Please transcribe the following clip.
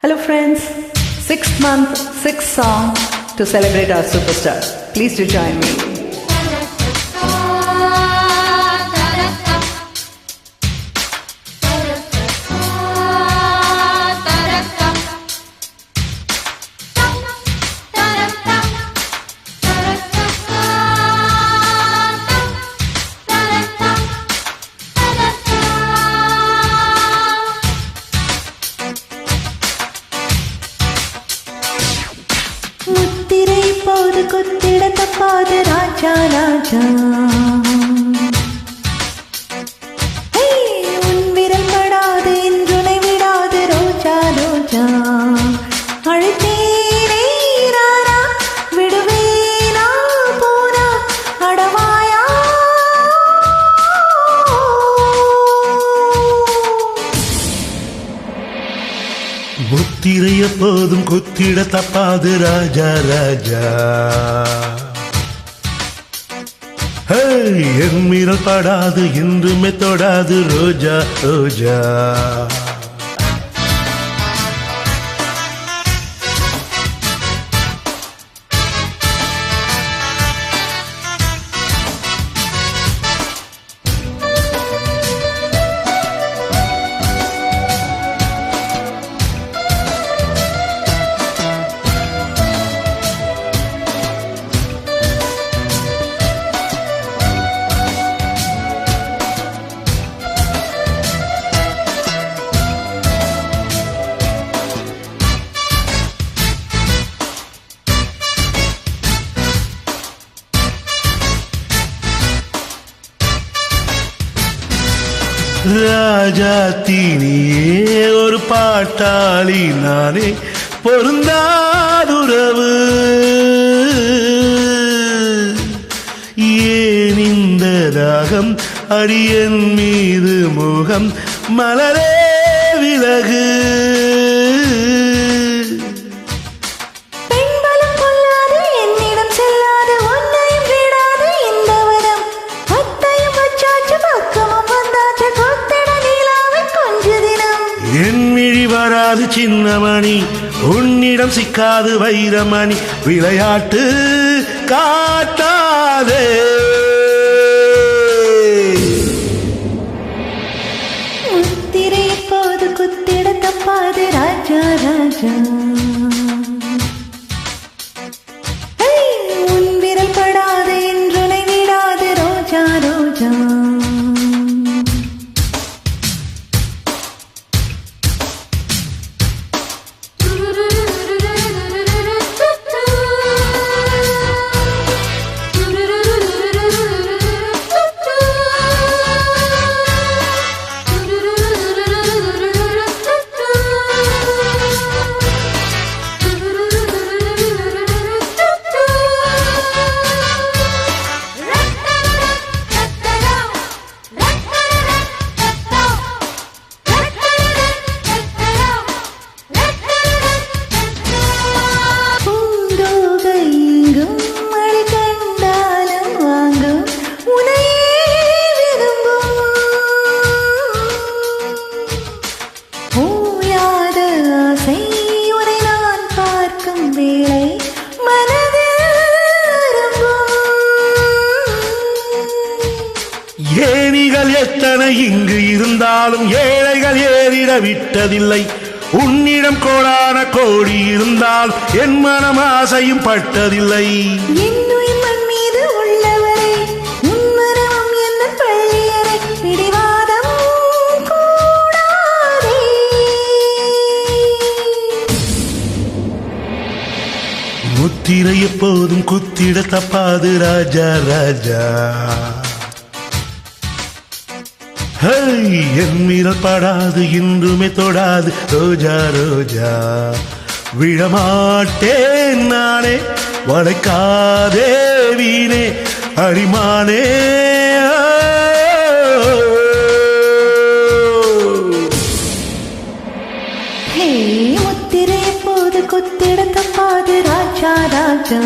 Hello friends, 6th month, 6th song to celebrate our superstar. Please do join me. முத்திரை போது குத்திட தப்பாது ராஜா ராஜா, உன் விரல் படாது என்றுனை விடாது ரோஜா ரோஜா. அழைத்தேனே ராரா விடுவேனா போனா அடவாயா. முத்திரை எப்போதும் குத்திட தப்பாது ராஜா ராஜா. என் மீறல் படாது என்றுமே தொடாது ரோஜா ரோஜா. ராஜா தீனியே ஒரு பாட்டாளி நானே பொருந்தாதுறவு. ஏன் இந்த ராகம் அடியன் மீது மோகம் மலரே விலகு. என் மிழி வராது சின்னமணி, உன்னிடம் சிக்காது வைரமணி. விளையாட்டு காட்டாதே. முத்திரை எப்போது குத்திட தப்பாது ராஜா ராஜா. உன் விரல் படாது என்றுனை விடாது ரோஜா ரோஜா. ஏணிகள் எத்தனை இங்கு இருந்தாலும் ஏழைகள் ஏறிட விட்டதில்லை. உன்னிடம் கோடான கோடி இருந்தால் என் மனம் ஆசையும் பட்டதில்லை. முத்திரை எப்போதும் குத்திட தப்பாது ராஜா ராஜா. என் மீறல் படாது என்றுமே தொடாது ரோஜா ரோஜா. விழமாட்டேன் நானே வளைக்காதே வீணே அடிமானே. முத்திரை எப்போது குத்திட தப்பாது ராஜா ராஜா.